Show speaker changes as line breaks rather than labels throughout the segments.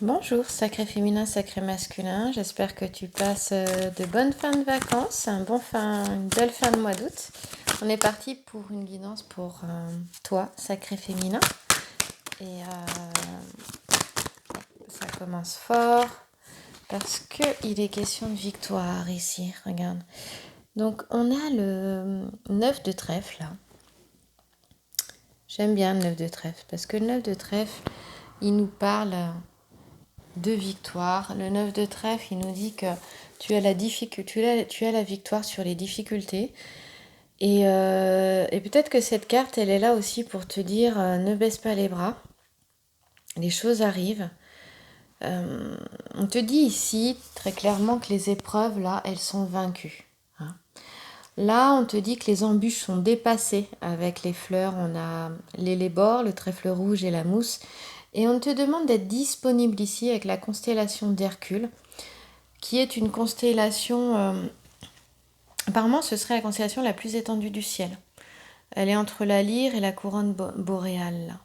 Bonjour, sacré féminin, sacré masculin. J'espère que tu passes de bonnes fins de vacances, une belle fin de mois d'août. On est parti pour une guidance pour toi, sacré féminin. Et ça commence fort parce qu'il est question de victoire ici. Regarde. Donc on a le 9 de trèfle là. J'aime bien le 9 de trèfle parce que le 9 de trèfle, il nous parle de victoire. Le 9 de trèfle, il nous dit que tu as la victoire sur les difficultés. Et peut-être que cette carte, elle est là aussi pour te dire ne baisse pas les bras. Les choses arrivent. On te dit ici très clairement que les épreuves, là, elles sont vaincues. Hein. Là, on te dit que les embûches sont dépassées avec les fleurs. On a l'élébore, le trèfle rouge et la mousse. Et on te demande d'être disponible ici avec la constellation d'Hercule, qui est une constellation... apparemment, ce serait la constellation la plus étendue du ciel. Elle est entre la Lyre et la couronne boréale.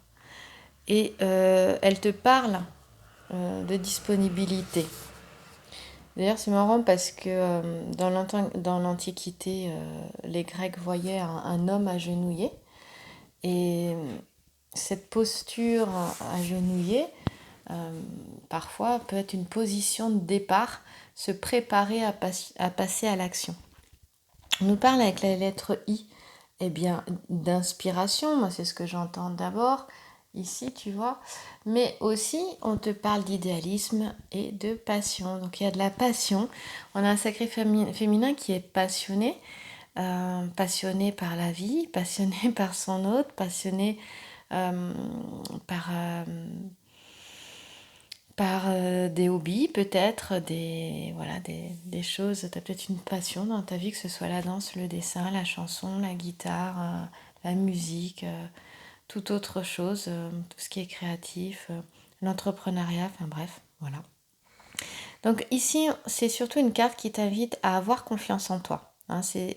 Et elle te parle de disponibilité. D'ailleurs, c'est marrant parce que dans l'Antiquité, les Grecs voyaient un homme agenouillé. Et cette posture agenouillée, parfois, peut être une position de départ, se préparer à passer à l'action. On nous parle avec la lettre I, eh bien, d'inspiration, moi c'est ce que j'entends d'abord, ici tu vois, mais aussi on te parle d'idéalisme et de passion. Donc il y a de la passion, on a un sacré féminin qui est passionné, passionné par la vie, passionné par son autre, passionné par... des hobbies peut-être, des choses, tu as peut-être une passion dans ta vie, que ce soit la danse, le dessin, la chanson, la guitare, la musique, toute autre chose, tout ce qui est créatif, l'entrepreneuriat, enfin bref, voilà. Donc ici, c'est surtout une carte qui t'invite à avoir confiance en toi. Hein, c'est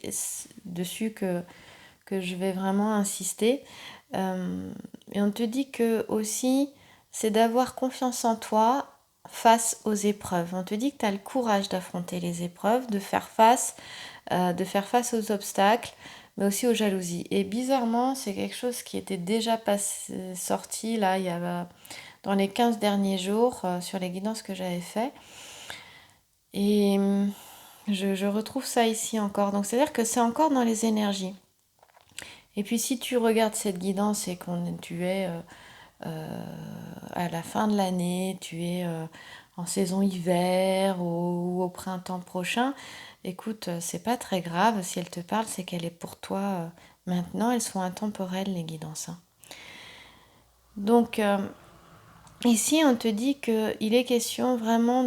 dessus que je vais vraiment insister. Et on te dit que aussi, c'est d'avoir confiance en toi face aux épreuves. On te dit que tu as le courage d'affronter les épreuves, de faire face aux obstacles, mais aussi aux jalousies. Et bizarrement, c'est quelque chose qui était déjà sorti là, dans les 15 derniers jours, sur les guidances que j'avais fait. Et je retrouve ça ici encore. Donc c'est-à-dire que c'est encore dans les énergies. Et puis si tu regardes cette guidance et que tu es à la fin de l'année, tu es en saison hiver ou au printemps prochain, écoute, c'est pas très grave. Si elle te parle, c'est qu'elle est pour toi maintenant. Elles sont intemporelles, les guidances. Hein. Donc ici, on te dit qu'il est question vraiment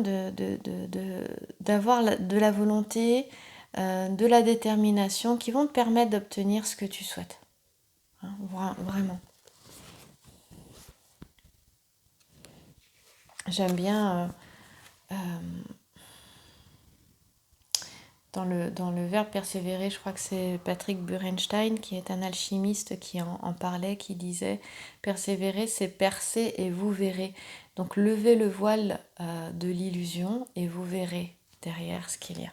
d'avoir de la volonté, de la détermination qui vont te permettre d'obtenir ce que tu souhaites. Hein, vraiment. J'aime bien dans le verbe persévérer, je crois que c'est Patrick Burenstein qui est un alchimiste qui en parlait, qui disait persévérer c'est percer et vous verrez. Donc levez le voile de l'illusion et vous verrez derrière ce qu'il y a.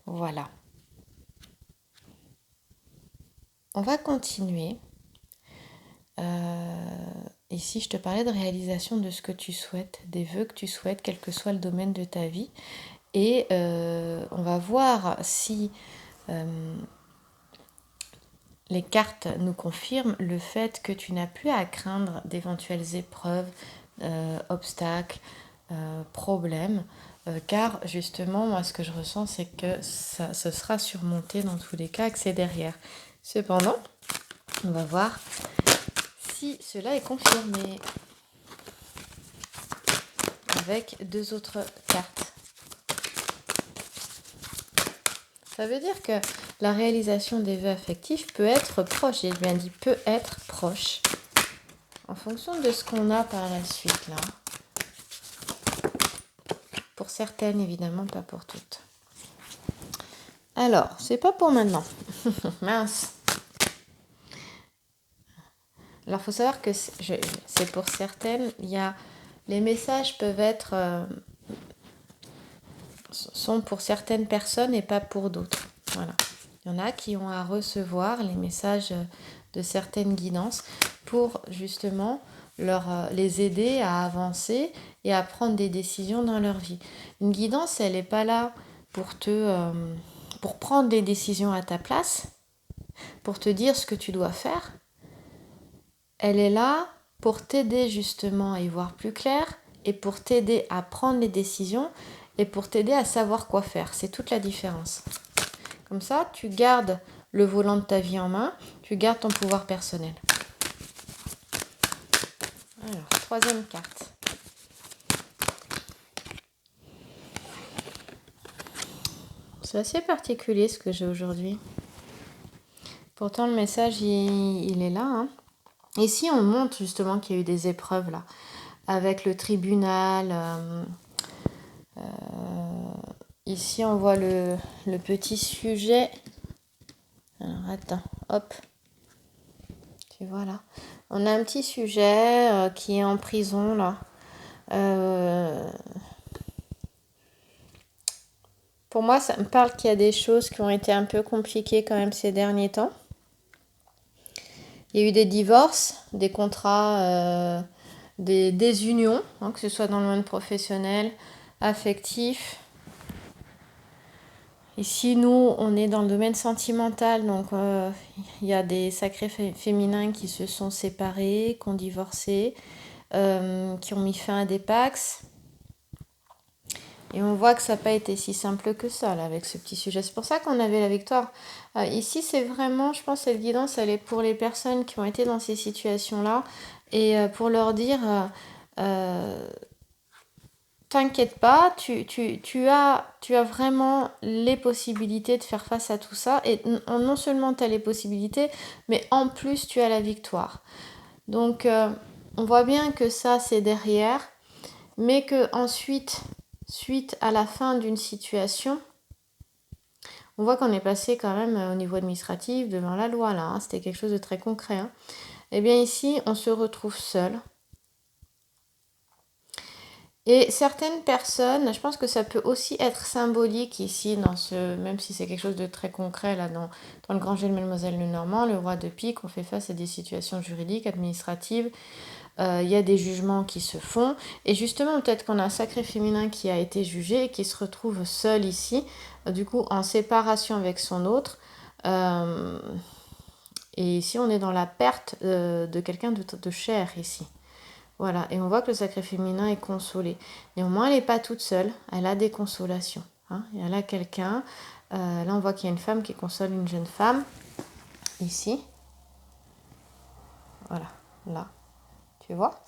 Voilà. On va continuer. Ici, je te parlais de réalisation de ce que tu souhaites, des vœux que tu souhaites, quel que soit le domaine de ta vie. Et on va voir si les cartes nous confirment le fait que tu n'as plus à craindre d'éventuelles épreuves, obstacles, problèmes. Car justement, moi, ce que je ressens, c'est que ce sera surmonté dans tous les cas, que c'est derrière. Cependant, on va voir si cela est confirmé avec deux autres cartes. Ça veut dire que la réalisation des vœux affectifs peut être proche. J'ai bien dit peut être proche. En fonction de ce qu'on a par la suite là. Pour certaines, évidemment, pas pour toutes. Alors, c'est pas pour maintenant. Mince. Alors, il faut savoir que c'est pour certaines, les messages peuvent être... sont pour certaines personnes et pas pour d'autres. Voilà. Il y en a qui ont à recevoir les messages de certaines guidances pour justement les aider à avancer et à prendre des décisions dans leur vie. Une guidance, elle n'est pas là pour prendre des décisions à ta place, pour te dire ce que tu dois faire. Elle est là pour t'aider justement à y voir plus clair et pour t'aider à prendre les décisions et pour t'aider à savoir quoi faire. C'est toute la différence. Comme ça, tu gardes le volant de ta vie en main, tu gardes ton pouvoir personnel. Alors, troisième carte. C'est assez particulier ce que j'ai aujourd'hui. Pourtant, le message, il est là. Hein. Ici, on montre justement qu'il y a eu des épreuves là, avec le tribunal. Ici, on voit le petit sujet. Alors, attends, hop. Tu vois là. On a un petit sujet qui est en prison là. Pour moi, ça me parle qu'il y a des choses qui ont été un peu compliquées quand même ces derniers temps. Il y a eu des divorces, des contrats, des désunions, hein, que ce soit dans le monde professionnel, affectif. Ici, nous, on est dans le domaine sentimental, donc il y a des sacrés féminins qui se sont séparés, qui ont divorcé, qui ont mis fin à des pax. Et on voit que ça n'a pas été si simple que ça, là, avec ce petit sujet. C'est pour ça qu'on avait la victoire. Ici, c'est vraiment, je pense, cette guidance, elle est pour les personnes qui ont été dans ces situations-là. Et pour leur dire, t'inquiète pas, tu as vraiment les possibilités de faire face à tout ça. Et non seulement tu as les possibilités, mais en plus, tu as la victoire. Donc, on voit bien que ça, c'est derrière. Mais que ensuite, suite à la fin d'une situation, on voit qu'on est passé quand même au niveau administratif devant la loi là, hein, c'était quelque chose de très concret. Hein. Et bien ici, on se retrouve seul. Et certaines personnes, je pense que ça peut aussi être symbolique ici, même si c'est quelque chose de très concret là dans le grand jeu de Mademoiselle Lenormand, le roi de pique, on fait face à des situations juridiques, administratives. Il y a des jugements qui se font. Et justement, peut-être qu'on a un sacré féminin qui a été jugé et qui se retrouve seul ici, du coup en séparation avec son autre. Et ici, on est dans la perte de quelqu'un de cher ici. Voilà, et on voit que le sacré féminin est consolé. Néanmoins, elle n'est pas toute seule, elle a des consolations. Hein. Et elle a quelqu'un, là on voit qu'il y a une femme qui console une jeune femme, ici. Voilà, là. Tu vois ?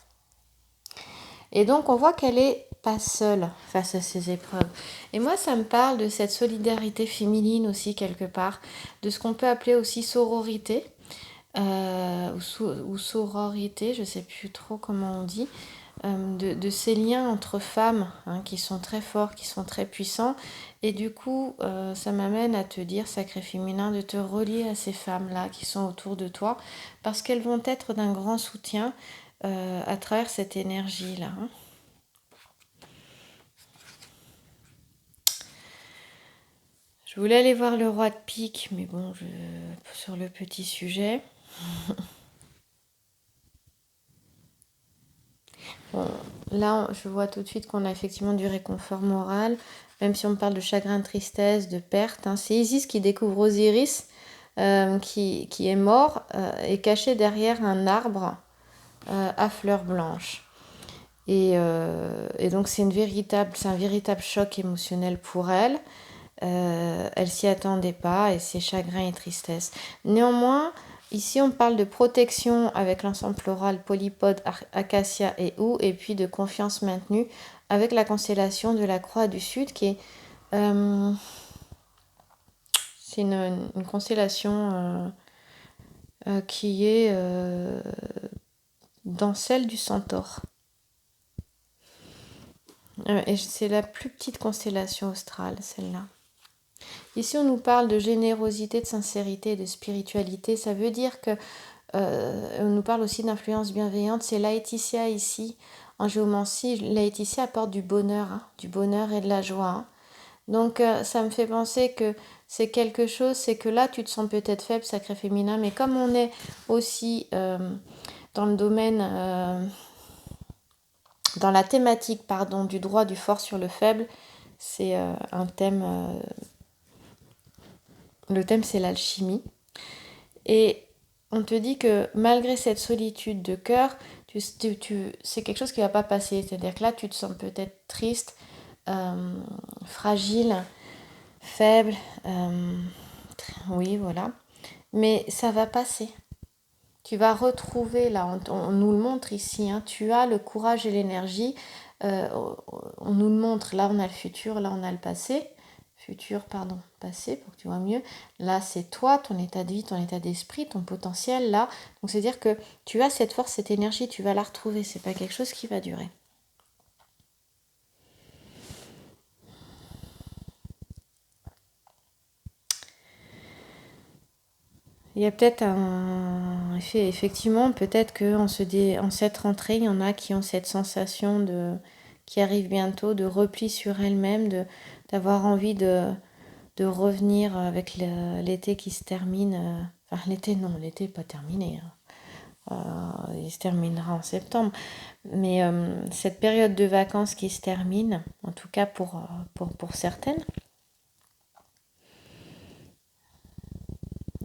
Et donc, on voit qu'elle n'est pas seule face à ces épreuves. Et moi, ça me parle de cette solidarité féminine aussi, quelque part, de ce qu'on peut appeler aussi sororité, ou sororité, je ne sais plus trop comment on dit, de ces liens entre femmes hein, qui sont très forts, qui sont très puissants. Et du coup, ça m'amène à te dire, sacré féminin, de te relier à ces femmes-là qui sont autour de toi, parce qu'elles vont être d'un grand soutien à travers cette énergie-là. Hein. Je voulais aller voir le roi de pique, mais bon, sur le petit sujet. Bon, là, je vois tout de suite qu'on a effectivement du réconfort moral, même si on parle de chagrin, de tristesse, de perte. Hein. C'est Isis qui découvre Osiris, qui est mort et caché derrière un arbre à fleurs blanches. Et donc c'est un véritable choc émotionnel pour elle. Elle s'y attendait pas et c'est chagrin et tristesse. Néanmoins, ici on parle de protection avec l'ensemble floral polypode, acacia et houx, et puis de confiance maintenue avec la constellation de la Croix du Sud qui est c'est une constellation qui est dans celle du Centaure. Et c'est la plus petite constellation australe, celle-là. Ici, on nous parle de générosité, de sincérité, de spiritualité. Ça veut dire que on nous parle aussi d'influence bienveillante. C'est Laetitia ici, en géomancie. Laetitia apporte du bonheur et de la joie. Hein. Donc ça me fait penser que c'est quelque chose, c'est que là tu te sens peut-être faible, sacré féminin, mais comme on est aussi dans le domaine, dans la thématique, pardon, du droit du fort sur le faible, c'est un thème, le thème c'est l'alchimie. Et on te dit que malgré cette solitude de cœur, c'est quelque chose qui ne va pas passer. C'est-à-dire que là, tu te sens peut-être triste, fragile, faible. Oui, voilà. Mais ça va passer. Tu vas retrouver, là, on nous le montre ici, hein, tu as le courage et l'énergie. On nous le montre, là, on a le futur, là, on a le passé. Passé, pour que tu vois mieux. Là, c'est toi, ton état de vie, ton état d'esprit, ton potentiel, là. Donc, c'est-à-dire que tu as cette force, cette énergie, tu vas la retrouver. C'est pas quelque chose qui va durer. Il y a peut-être un effet, effectivement, peut-être qu'en cette rentrée, il y en a qui ont cette sensation qui arrive bientôt, de repli sur elles-mêmes, d'avoir envie de revenir avec l'été qui se termine. Enfin, l'été, non, l'été n'est pas terminé. Il se terminera en septembre. Mais cette période de vacances qui se termine, en tout cas pour certaines,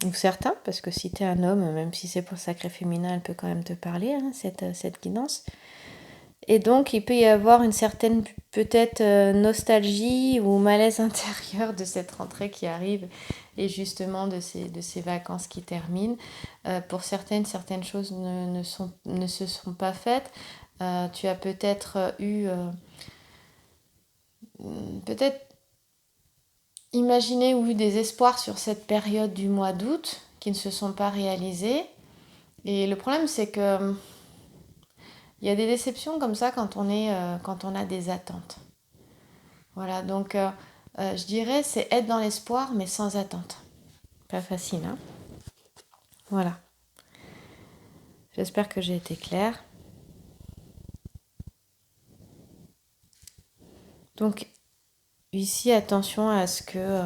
ou certains, parce que si tu es un homme, même si c'est pour le sacré féminin, elle peut quand même te parler, hein, cette guidance. Et donc, il peut y avoir une certaine, peut-être, nostalgie ou malaise intérieur de cette rentrée qui arrive et justement de ces vacances qui terminent. Pour certaines choses ne se sont pas faites. Tu as peut-être eu... peut-être imaginé ou eu des espoirs sur cette période du mois d'août qui ne se sont pas réalisés. Et le problème, c'est que il y a des déceptions comme ça quand on a des attentes. Voilà, donc je dirais c'est être dans l'espoir mais sans attente. Pas facile, hein? Voilà. J'espère que j'ai été claire. Donc ici, attention à ce que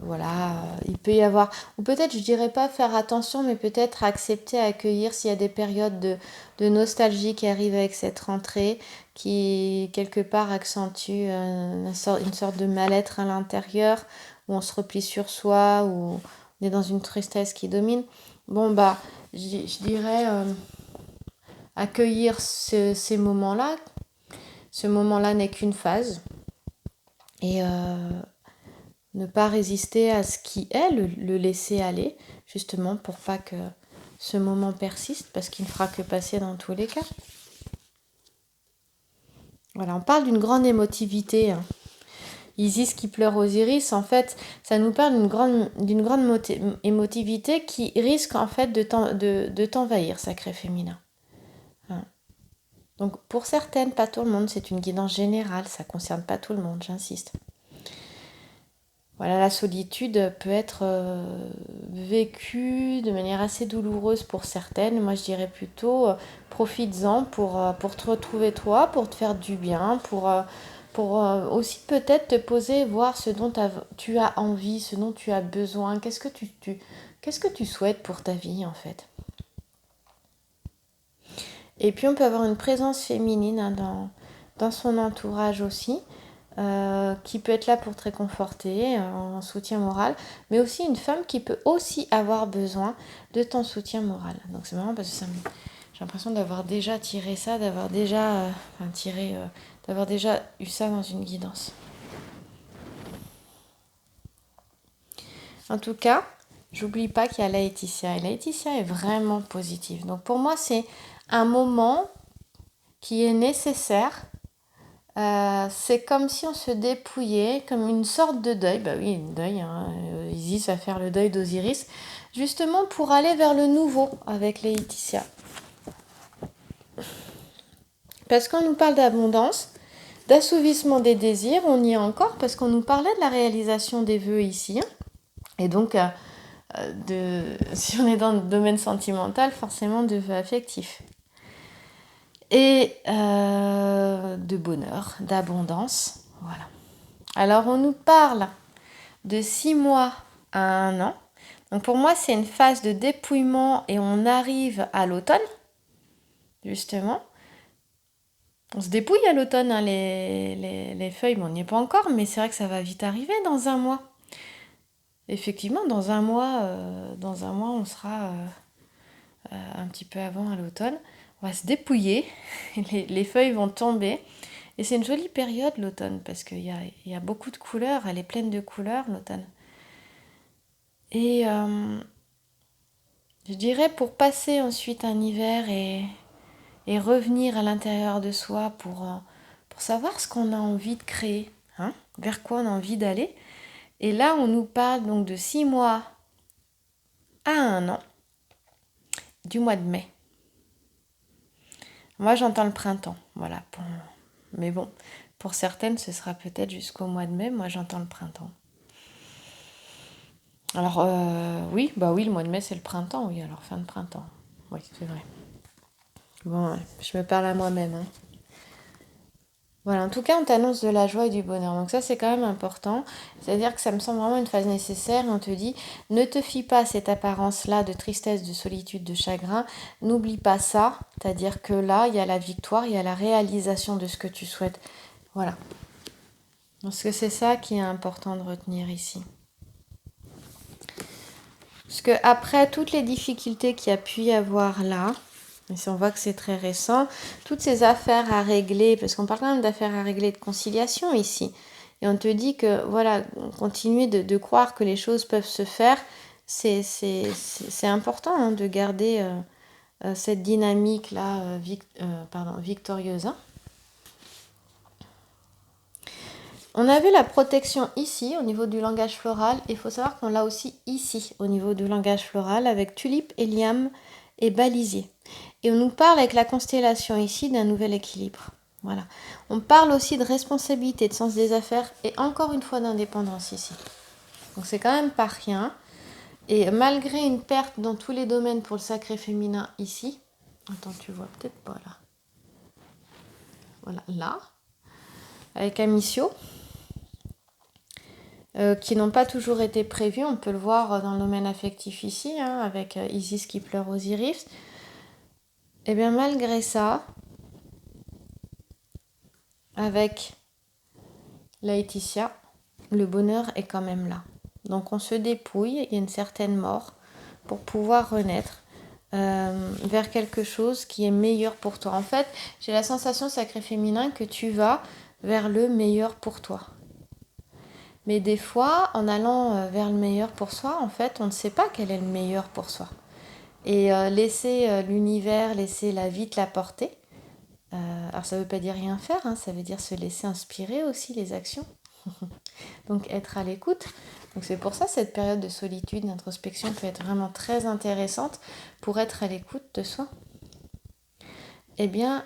voilà, il peut y avoir, ou peut-être je dirais pas faire attention, mais peut-être accepter, accueillir s'il y a des périodes de nostalgie qui arrivent avec cette rentrée, qui quelque part accentue une sorte de mal-être à l'intérieur, où on se replie sur soi, où on est dans une tristesse qui domine. Bon bah, je dirais accueillir ces moments-là. Ce moment-là n'est qu'une phase. Et ne pas résister à ce qui est, le laisser aller, justement pour pas que ce moment persiste, parce qu'il ne fera que passer dans tous les cas. Voilà, on parle d'une grande émotivité. Hein. Isis qui pleure Osiris, en fait, ça nous parle d'une grande émotivité qui risque en fait de t'envahir, sacré féminin. Hein. Donc pour certaines, pas tout le monde, c'est une guidance générale, ça ne concerne pas tout le monde, j'insiste. Voilà, la solitude peut être vécue de manière assez douloureuse pour certaines. Moi, je dirais plutôt profites-en pour te retrouver toi, pour te faire du bien, pour aussi peut-être te poser, voir ce dont tu as envie, ce dont tu as besoin. Qu'est-ce que tu souhaites pour ta vie, en fait? Et puis, on peut avoir une présence féminine hein, dans son entourage aussi. Qui peut être là pour te réconforter, en soutien moral, mais aussi une femme qui peut aussi avoir besoin de ton soutien moral. Donc c'est marrant parce que j'ai l'impression d'avoir déjà tiré ça, d'avoir déjà eu ça dans une guidance. En tout cas, j'oublie pas qu'il y a Laetitia, et Laetitia est vraiment positive. Donc pour moi, c'est un moment qui est nécessaire. C'est comme si on se dépouillait, comme une sorte de deuil. Bah oui, un deuil. Hein. Isis va faire le deuil d'Osiris, justement pour aller vers le nouveau avec Laetitia. Parce qu'on nous parle d'abondance, d'assouvissement des désirs, on y est encore parce qu'on nous parlait de la réalisation des vœux ici. Et donc, si on est dans le domaine sentimental, forcément de vœux affectifs. Et de bonheur, d'abondance. Voilà. Alors on nous parle de 6 mois à 1 an. Donc pour moi, c'est une phase de dépouillement et on arrive à l'automne, justement. On se dépouille à l'automne, hein, les feuilles, bon, on n'y est pas encore, mais c'est vrai que ça va vite arriver dans 1 mois. Effectivement, dans un mois, on sera un petit peu avant à l'automne. On va se dépouiller, les feuilles vont tomber. Et c'est une jolie période, l'automne, parce qu'il y a beaucoup de couleurs, elle est pleine de couleurs, l'automne. Et je dirais pour passer ensuite un hiver et revenir à l'intérieur de soi pour savoir ce qu'on a envie de créer, hein, vers quoi on a envie d'aller. Et là, on nous parle donc de 6 mois à 1 an, du mois de mai. Moi, j'entends le printemps, voilà. Mais bon, pour certaines, ce sera peut-être jusqu'au mois de mai. Moi, j'entends le printemps. Alors, oui, le mois de mai, c'est le printemps, oui, alors fin de printemps. Oui, c'est vrai. Bon, je me parle à moi-même, hein. Voilà, en tout cas, on t'annonce de la joie et du bonheur. Donc ça, c'est quand même important. C'est-à-dire que ça me semble vraiment une phase nécessaire. Et on te dit, ne te fie pas à cette apparence-là de tristesse, de solitude, de chagrin. N'oublie pas ça. C'est-à-dire que là, il y a la victoire, il y a la réalisation de ce que tu souhaites. Voilà. Parce que c'est ça qui est important de retenir ici. Parce que après toutes les difficultés qu'il y a pu y avoir là, et si on voit que c'est très récent, toutes ces affaires à régler, parce qu'on parle quand même d'affaires à régler, de conciliation ici, et on te dit que voilà, continuer de croire que les choses peuvent se faire, c'est important, hein, de garder cette dynamique-là victorieuse. Hein. On avait la protection ici, au niveau du langage floral. Il faut savoir qu'on l'a aussi ici, au niveau du langage floral, avec tulipe, hélium et balisier. Et on nous parle avec la constellation ici d'un nouvel équilibre. Voilà. On parle aussi de responsabilité, de sens des affaires et encore une fois d'indépendance ici. Donc c'est quand même pas rien. Et malgré une perte dans tous les domaines pour le sacré féminin ici, attends, tu vois peut-être pas là. Voilà, là, avec Amicio. Qui n'ont pas toujours été prévus. On peut le voir dans le domaine affectif ici, hein, avec Isis qui pleure Osiris. Et bien malgré ça, avec Laetitia, le bonheur est quand même là. Donc on se dépouille, il y a une certaine mort pour pouvoir renaître vers quelque chose qui est meilleur pour toi. En fait, j'ai la sensation, sacré féminin, que tu vas vers le meilleur pour toi. Mais des fois, en allant vers le meilleur pour soi, en fait, on ne sait pas quel est le meilleur pour soi. Et laisser l'univers, laisser la vie te l'apporter. Alors ça ne veut pas dire rien faire, hein, ça veut dire se laisser inspirer aussi les actions. Donc être à l'écoute. Donc c'est pour ça cette période de solitude, d'introspection peut être vraiment très intéressante pour être à l'écoute de soi. Eh bien,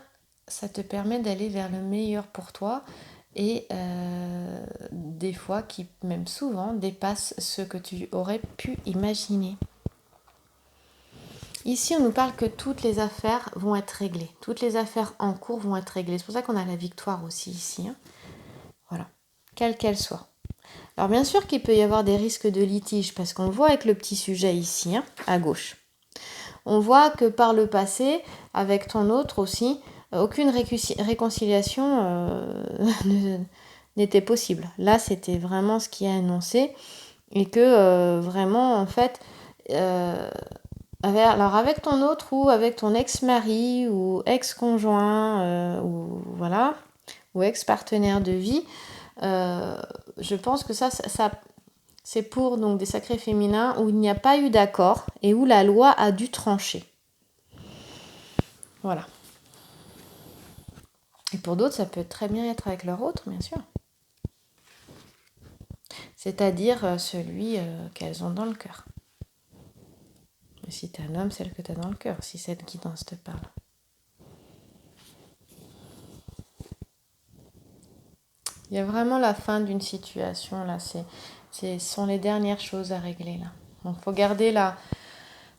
ça te permet d'aller vers le meilleur pour toi et des fois qui même souvent dépasse ce que tu aurais pu imaginer. Ici, on nous parle que toutes les affaires vont être réglées. Toutes les affaires en cours vont être réglées. C'est pour ça qu'on a la victoire aussi ici. Hein. Voilà. Quelle qu'elle soit. Alors bien sûr qu'il peut y avoir des risques de litige parce qu'on voit avec le petit sujet ici, hein, à gauche. On voit que par le passé, avec ton autre aussi, aucune réconciliation n'était possible. Là, c'était vraiment ce qui est annoncé et que vraiment, en fait, alors avec ton autre ou avec ton ex-mari ou ex-conjoint ou voilà, ou ex-partenaire de vie, je pense que ça c'est pour donc des sacrés féminins où il n'y a pas eu d'accord et où la loi a dû trancher. Voilà. Et pour d'autres, ça peut très bien être avec leur autre, bien sûr. C'est-à-dire celui qu'elles ont dans le cœur. Mais si t'es un homme, celle que t'as dans le cœur, si cette guidance te parle. Il y a vraiment la fin d'une situation, là. Ce sont les dernières choses à régler, là. Donc, il faut garder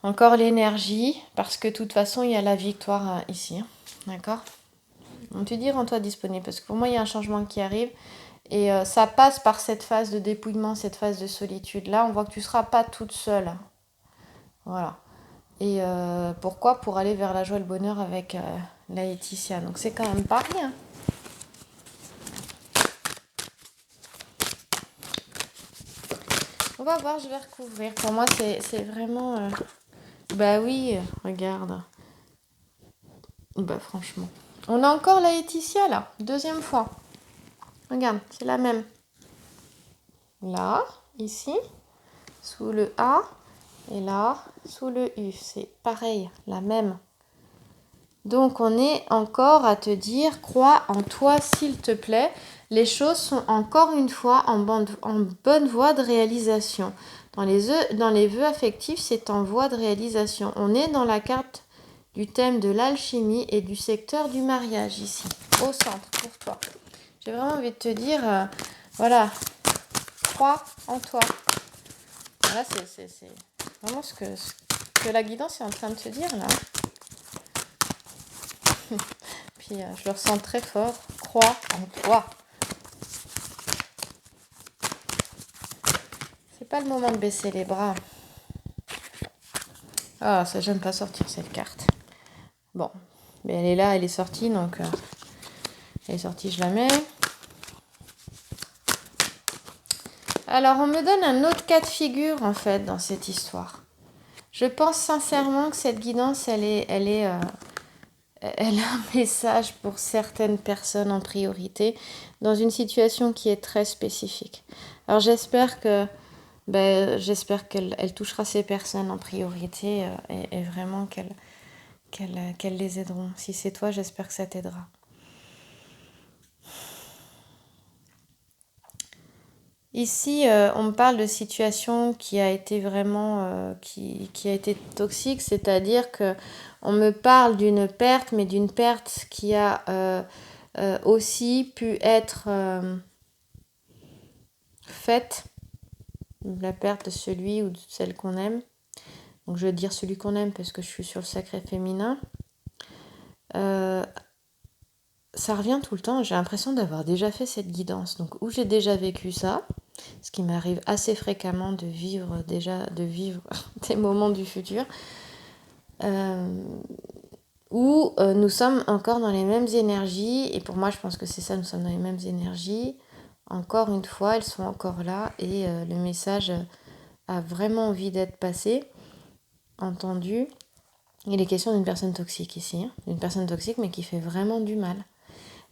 encore l'énergie, parce que de toute façon, il y a la victoire ici. Hein. D'accord? Donc, tu dis, rends-toi disponible, parce que pour moi, il y a un changement qui arrive. Et ça passe par cette phase de dépouillement, cette phase de solitude. Là, on voit que tu ne seras pas toute seule. Voilà. Et pourquoi? Pour aller vers la joie et le bonheur avec la Laetitia. Donc, c'est quand même pas rien. On va voir, je vais recouvrir. Pour moi, c'est vraiment... Bah oui, regarde. Bah franchement. On a encore la Laetitia, là. Deuxième fois. Regarde, c'est la même. Là, ici, sous le A. Et là, sous le U. C'est pareil, la même. Donc, on est encore à te dire, crois en toi, s'il te plaît. Les choses sont encore une fois en bonne voie de réalisation. Dans les vœux affectifs, c'est en voie de réalisation. On est dans la carte du thème de l'alchimie et du secteur du mariage ici, au centre, pour toi. J'ai vraiment envie de te dire, voilà, crois en toi. Voilà, c'est vraiment ce que la guidance est en train de te dire, là. Puis je le ressens très fort. Crois en toi. C'est pas le moment de baisser les bras. Ah, ça j'aime pas sortir cette carte. Bon, mais elle est là, elle est sortie, donc elle est sortie, je la mets. Alors, on me donne un autre cas de figure en fait dans cette histoire. Je pense sincèrement que cette guidance, elle a un message pour certaines personnes en priorité dans une situation qui est très spécifique. Alors j'espère qu'elle touchera ces personnes en priorité et vraiment qu'elles les aideront. Si c'est toi, j'espère que ça t'aidera. Ici, on me parle de situation qui a été vraiment qui a été toxique, c'est-à-dire que on me parle d'une perte, mais d'une perte qui a aussi pu être faite, la perte de celui ou de celle qu'on aime. Donc je veux dire celui qu'on aime parce que je suis sur le sacré féminin. Ça revient tout le temps, j'ai l'impression d'avoir déjà fait cette guidance. Donc où j'ai déjà vécu ça, ce qui m'arrive assez fréquemment de vivre des moments du futur, où nous sommes encore dans les mêmes énergies, et pour moi je pense que c'est ça, nous sommes dans les mêmes énergies. Encore une fois, elles sont encore là, et le message a vraiment envie d'être passé, entendu. Il est question d'une personne toxique ici, hein, d'une personne toxique mais qui fait vraiment du mal.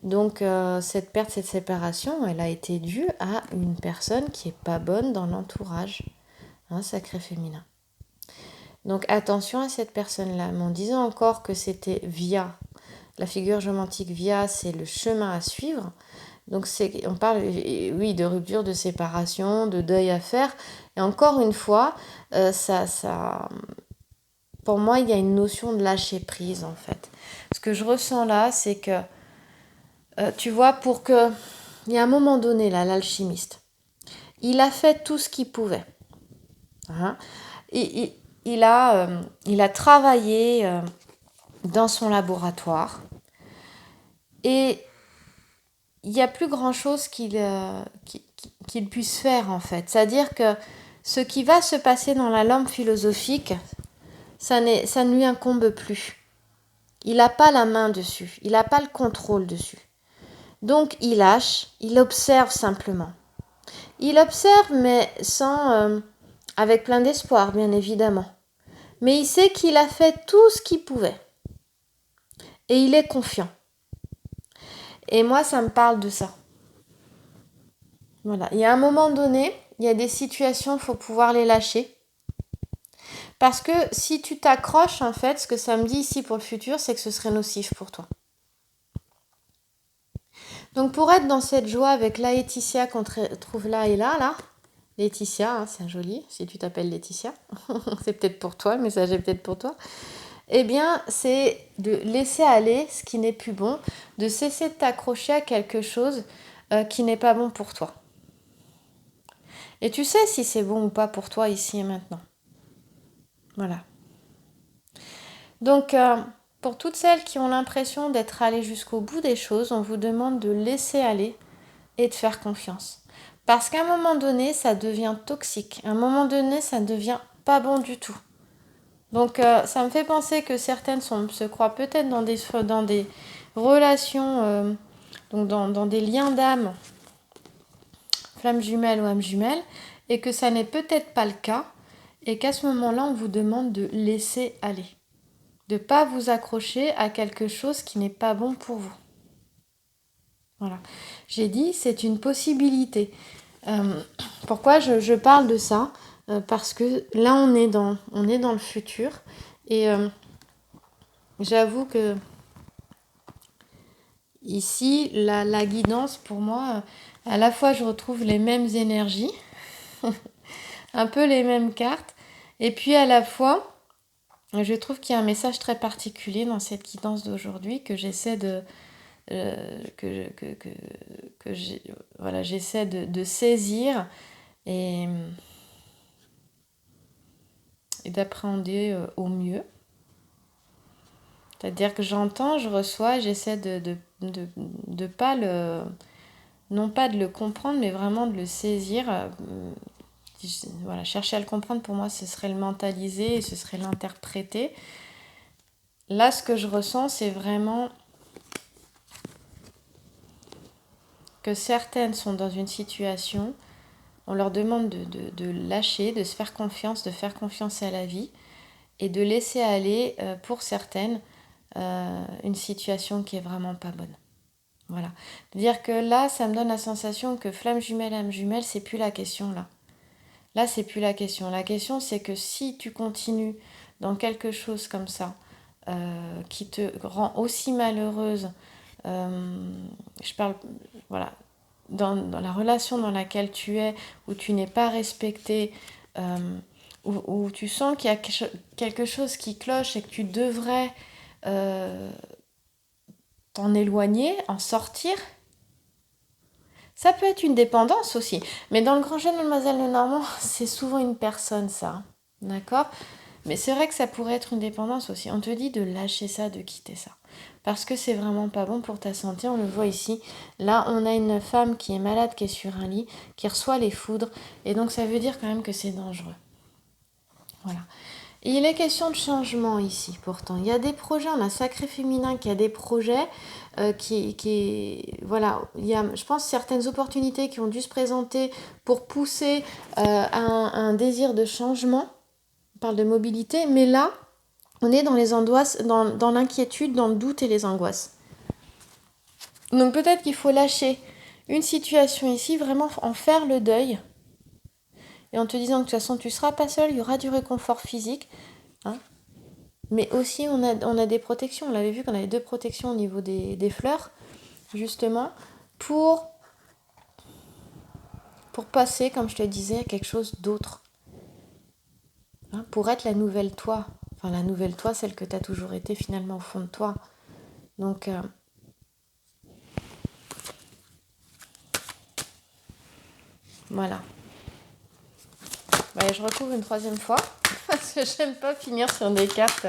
Donc cette perte, cette séparation, elle a été due à une personne qui n'est pas bonne dans l'entourage, un sacré féminin. Donc attention à cette personne-là, mais en disant encore que c'était via, la figure géomantique via, c'est le chemin à suivre. Donc on parle, oui, de rupture, de séparation, de deuil à faire. Et encore une fois, pour moi, il y a une notion de lâcher prise en fait. Ce que je ressens là, c'est que tu vois, pour que... Il y a un moment donné, là, l'alchimiste, il a fait tout ce qu'il pouvait. Hein. Il a travaillé dans son laboratoire et il n'y a plus grand-chose qu'il puisse faire, en fait. C'est-à-dire que ce qui va se passer dans la lampe philosophique, ça ne lui incombe plus. Il n'a pas la main dessus, il n'a pas le contrôle dessus. Donc il lâche, il observe simplement. Il observe mais avec plein d'espoir bien évidemment. Mais il sait qu'il a fait tout ce qu'il pouvait. Et il est confiant. Et moi ça me parle de ça. Voilà, il y a un moment donné, il y a des situations, il faut pouvoir les lâcher. Parce que si tu t'accroches en fait, ce que ça me dit ici pour le futur, c'est que ce serait nocif pour toi. Donc pour être dans cette joie avec la Laetitia qu'on trouve là et là, Laetitia, hein, c'est joli, si tu t'appelles Laetitia, c'est peut-être pour toi, le message est peut-être pour toi, eh bien c'est de laisser aller ce qui n'est plus bon, de cesser de t'accrocher à quelque chose qui n'est pas bon pour toi. Et tu sais si c'est bon ou pas pour toi ici et maintenant. Voilà. Donc, pour toutes celles qui ont l'impression d'être allées jusqu'au bout des choses, on vous demande de laisser aller et de faire confiance. Parce qu'à un moment donné, ça devient toxique. À un moment donné, ça ne devient pas bon du tout. Donc, ça me fait penser que certaines se croient peut-être dans des relations, donc dans des liens d'âme, flamme jumelle ou âme jumelle, et que ça n'est peut-être pas le cas, et qu'à ce moment-là, on vous demande de laisser aller. De ne pas vous accrocher à quelque chose qui n'est pas bon pour vous. Voilà. J'ai dit, c'est une possibilité. Pourquoi je parle de ça parce que là, on est dans le futur. Et j'avoue que ici, la guidance, pour moi, à la fois, je retrouve les mêmes énergies, un peu les mêmes cartes. Et puis, à la fois, je trouve qu'il y a un message très particulier dans cette guidance d'aujourd'hui que j'essaie de... j'essaie de saisir et d'appréhender au mieux. C'est-à-dire que j'entends, je reçois, j'essaie de pas le... non pas de le comprendre, mais vraiment de le saisir. Voilà, chercher à le comprendre, pour moi, ce serait le mentaliser et ce serait l'interpréter. Là, ce que je ressens, c'est vraiment que certaines sont dans une situation, on leur demande de lâcher, de se faire confiance, de faire confiance à la vie et de laisser aller, pour certaines, une situation qui est vraiment pas bonne. Voilà. Dire que là, ça me donne la sensation que flamme jumelle, âme jumelle, c'est plus la question là. Là, c'est plus la question. La question, c'est que si tu continues dans quelque chose comme ça, qui te rend aussi malheureuse, je parle, voilà, dans la relation dans laquelle tu es, où tu n'es pas respectée, où tu sens qu'il y a quelque chose qui cloche et que tu devrais t'en éloigner, en sortir. Ça peut être une dépendance aussi. Mais dans le Grand Jeu de Mademoiselle Lenormand, c'est souvent une personne, ça. D'accord ? Mais c'est vrai que ça pourrait être une dépendance aussi. On te dit de lâcher ça, de quitter ça. Parce que c'est vraiment pas bon pour ta santé. On le voit ici. Là, on a une femme qui est malade, qui est sur un lit, qui reçoit les foudres. Et donc, ça veut dire quand même que c'est dangereux. Voilà. Et il est question de changement ici, pourtant. Il y a des projets, on a Sacré Féminin qui a des projets voilà, il y a, je pense, certaines opportunités qui ont dû se présenter pour pousser un désir de changement. On parle de mobilité, mais là, on est dans les angoisses, dans l'inquiétude, dans le doute et les angoisses. Donc peut-être qu'il faut lâcher une situation ici, vraiment en faire le deuil. Et en te disant que de toute façon, tu ne seras pas seul, il y aura du réconfort physique. Hein. Mais aussi, on a des protections. On l'avait vu qu'on avait 2 protections au niveau des fleurs, justement, pour passer, comme je te disais, à quelque chose d'autre. Hein, pour être la nouvelle toi. Enfin, la nouvelle toi, celle que tu as toujours été finalement au fond de toi. Donc, voilà. Je recouvre une 3e fois, parce que j'aime pas finir sur des cartes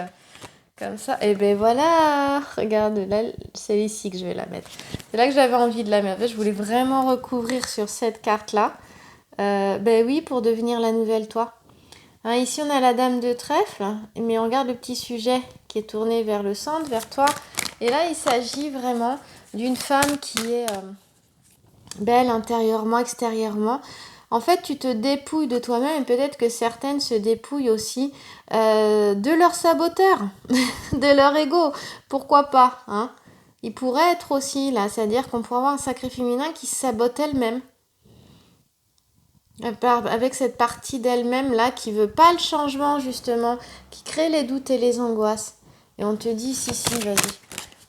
comme ça. Et ben voilà, regarde, là, c'est ici que je vais la mettre. C'est là que j'avais envie de la mettre. Je voulais vraiment recouvrir sur cette carte-là. Oui, pour devenir la nouvelle toi. Hein, ici, on a la dame de trèfle, mais on regarde le petit sujet qui est tourné vers le centre, vers toi. Et là, il s'agit vraiment d'une femme qui est belle intérieurement, extérieurement. En fait, tu te dépouilles de toi-même et peut-être que certaines se dépouillent aussi de leur saboteur, de leur ego. Pourquoi pas, hein ? Il pourrait être aussi là, c'est-à-dire qu'on pourrait avoir un sacré féminin qui se sabote elle-même. Avec cette partie d'elle-même là qui veut pas le changement justement, qui crée les doutes et les angoisses. Et on te dit si, vas-y.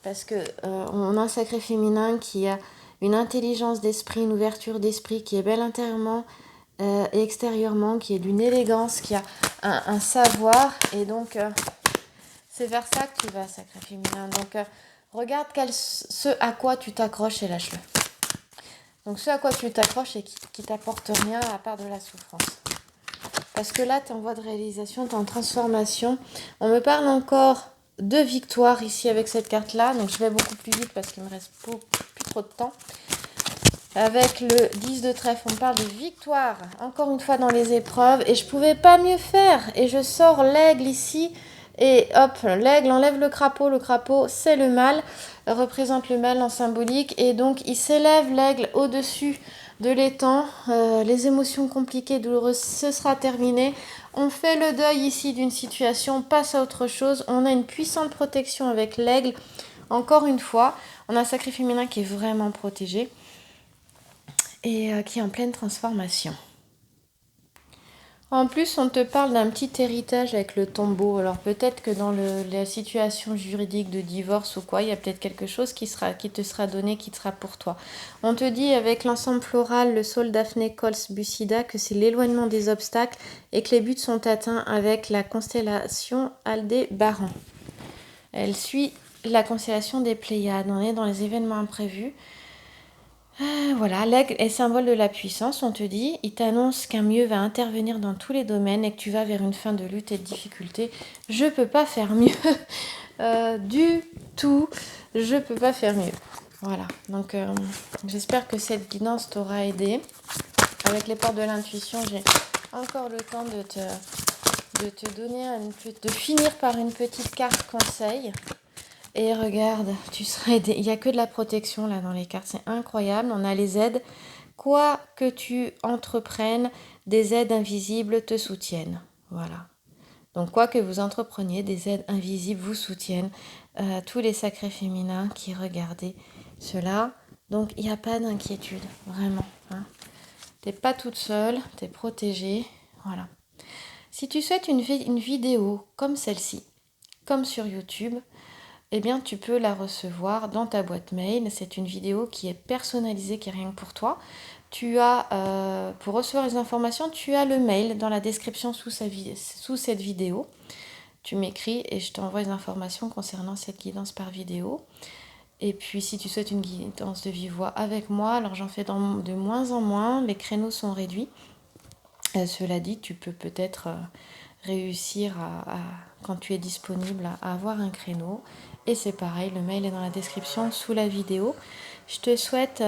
Parce que on a un sacré féminin qui a une intelligence d'esprit, une ouverture d'esprit, qui est belle intérieurement et extérieurement, qui est d'une élégance, qui a un savoir. Et donc, c'est vers ça que tu vas, sacré féminin. Donc, regarde ce à quoi tu t'accroches et lâche-le. Donc, ce à quoi tu t'accroches et qui t'apporte rien à part de la souffrance. parce que là, tu es en voie de réalisation, tu es en transformation. On me parle encore de victoire ici avec cette carte-là, donc je vais beaucoup plus vite parce qu'il me reste plus trop de temps. Avec le 10 de trèfle, on parle de victoire, encore une fois dans les épreuves, et je pouvais pas mieux faire. Et je sors l'aigle ici, et hop, l'aigle enlève le crapaud c'est le mal, représente le mal en symbolique, et donc il s'élève l'aigle au-dessus de l'étang, les émotions compliquées, douloureuses, ce sera terminé. On fait le deuil ici d'une situation, on passe à autre chose, on a une puissante protection avec l'aigle. Encore une fois, on a un sacré féminin qui est vraiment protégé et qui est en pleine transformation. En plus, on te parle d'un petit héritage avec le tombeau. Alors peut-être que dans la situation juridique de divorce ou quoi, il y a peut-être quelque chose qui te sera donné, qui sera pour toi. On te dit avec l'ensemble floral, le Sol Daphné Cols Bucida, que c'est l'éloignement des obstacles et que les buts sont atteints avec la constellation Aldébaran. Elle suit la constellation des Pléiades. On est dans les événements imprévus. Voilà, l'aigle est symbole de la puissance, on te dit. Il t'annonce qu'un mieux va intervenir dans tous les domaines et que tu vas vers une fin de lutte et de difficulté. Je peux pas faire mieux du tout. Je peux pas faire mieux. Voilà, donc j'espère que cette guidance t'aura aidé. Avec les portes de l'intuition, j'ai encore le temps de te donner de finir par une petite carte conseil. Et regarde, tu seras aidé. Il n'y a que de la protection là dans les cartes, c'est incroyable. On a les aides. Quoi que tu entreprennes, des aides invisibles te soutiennent. Voilà. Donc quoi que vous entrepreniez, des aides invisibles vous soutiennent. Tous les sacrés féminins qui regardaient cela. Donc il n'y a pas d'inquiétude, vraiment. Hein. T'es pas toute seule, t'es protégée. Voilà. Si tu souhaites une vidéo comme celle-ci, comme sur YouTube, eh bien, tu peux la recevoir dans ta boîte mail. C'est une vidéo qui est personnalisée, qui est rien que pour toi. Tu as, pour recevoir les informations, tu as le mail dans la description sous cette vidéo. Tu m'écris et je t'envoie les informations concernant cette guidance par vidéo. Et puis, si tu souhaites une guidance de vive voix avec moi, alors j'en fais de moins en moins. Les créneaux sont réduits. Cela dit, tu peux peut-être réussir quand tu es disponible à avoir un créneau. Et c'est pareil, le mail est dans la description sous la vidéo. Je te souhaite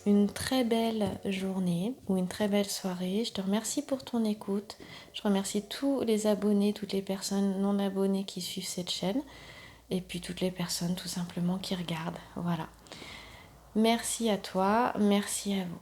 une très belle journée ou une très belle soirée. Je te remercie pour ton écoute. Je remercie tous les abonnés, toutes les personnes non abonnées qui suivent cette chaîne. Et puis toutes les personnes tout simplement qui regardent. Voilà. Merci à toi, merci à vous.